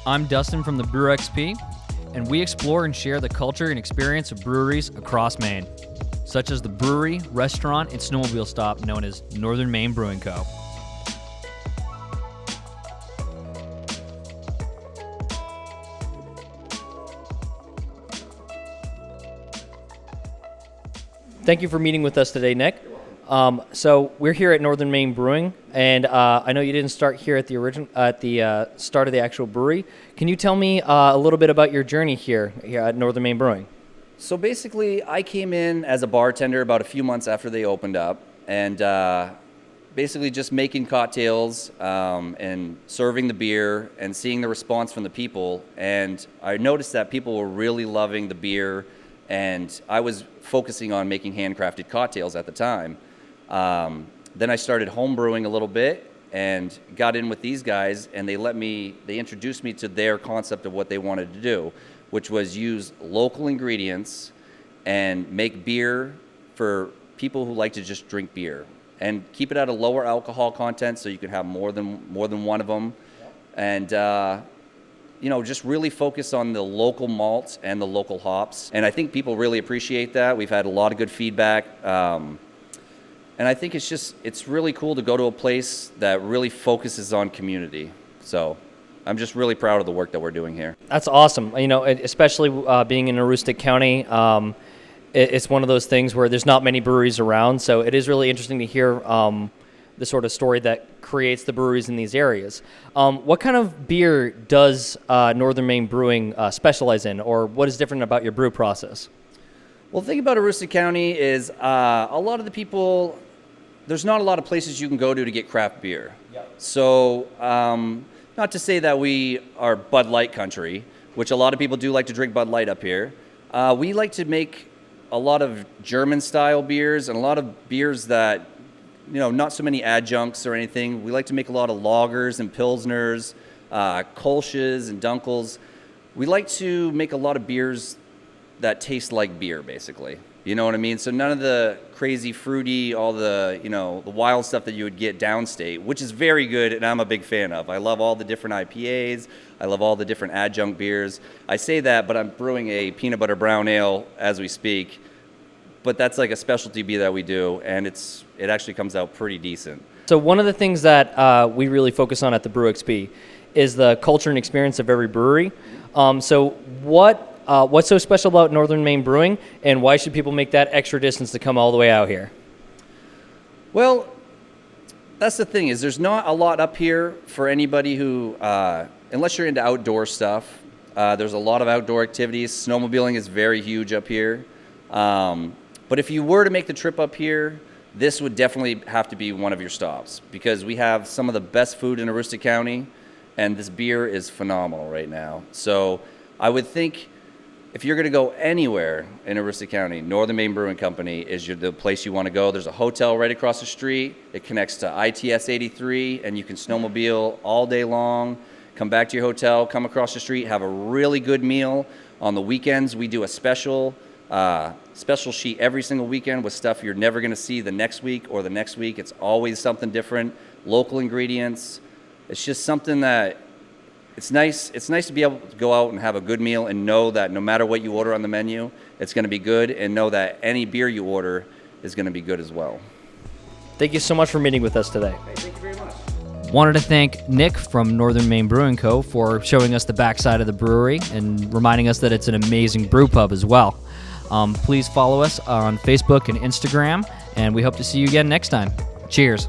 I'm Dustin from the Brew XP, and we explore and share the culture and experience of breweries across Maine, such as the brewery, restaurant, and snowmobile stop known as Northern Maine Brewing Co. Thank you for meeting with us today, Nick. So we're here at Northern Maine Brewing, and I know you didn't start here at the start of the actual brewery. Can you tell me a little bit about your journey here at Northern Maine Brewing? So basically, I came in as a bartender about a few months after they opened up, and basically just making cocktails and serving the beer and seeing the response from the people. And I noticed that people were really loving the beer, and I was focusing on making handcrafted cocktails at the time. Then I started home brewing a little bit and got in with these guys, and they introduced me to their concept of what they wanted to do, which was use local ingredients and make beer for people who like to just drink beer and keep it at a lower alcohol content so you can have more than one of them. And just really focus on the local malts and the local hops. And I think people really appreciate that. We've had a lot of good feedback. And I think it's really cool to go to a place that really focuses on community. So I'm just really proud of the work that we're doing here. That's awesome. Especially being in Aroostook County, it's one of those things where there's not many breweries around. So it is really interesting to hear the sort of story that creates the breweries in these areas. What kind of beer does Northern Maine Brewing specialize in, or what is different about your brew process? Well, the thing about Aroostook County is a lot of the people, there's not a lot of places you can go to get craft beer. Yep. So not to say that we are Bud Light country, which a lot of people do like to drink Bud Light up here. We like to make a lot of German-style beers and a lot of beers that not so many adjuncts or anything. We like to make a lot of lagers and pilsners, kolsches and dunkels. We like to make a lot of beers that taste like beer, basically. You know what I mean? So none of the crazy fruity, all the, the wild stuff that you would get downstate, which is very good and I'm a big fan of. I love all the different IPAs. I love all the different adjunct beers. I say that, but I'm brewing a peanut butter brown ale as we speak. But that's like a specialty beer that we do, and it actually comes out pretty decent. So one of the things that we really focus on at the Brew XP is the culture and experience of every brewery. So what's so special about Northern Maine Brewing, and why should people make that extra distance to come all the way out here? Well, that's the thing, is there's not a lot up here for anybody who, unless you're into outdoor stuff. There's a lot of outdoor activities. Snowmobiling is very huge up here. But if you were to make the trip up here, this would definitely have to be one of your stops, because we have some of the best food in Aroostook County, and this beer is phenomenal right now. So I would think if you're going to go anywhere in Aroostook County, Northern Maine Brewing Company is the place you want to go. There's a hotel right across the street. It connects to ITS 83, and you can snowmobile all day long. Come back to your hotel, come across the street, have a really good meal. On the weekends, we do a special sheet every single weekend with stuff you're never going to see the next week or the next week. It's always something different, local ingredients. It's just something that it's nice to be able to go out and have a good meal and know that no matter what you order on the menu, it's going to be good, and know that any beer you order is going to be good as well. Thank you so much for meeting with us today. Hey, thank you very much. Wanted to thank Nick from Northern Maine Brewing Co. for showing us the backside of the brewery and reminding us that it's an amazing brew pub as well. Please follow us on Facebook and Instagram, and we hope to see you again next time. Cheers.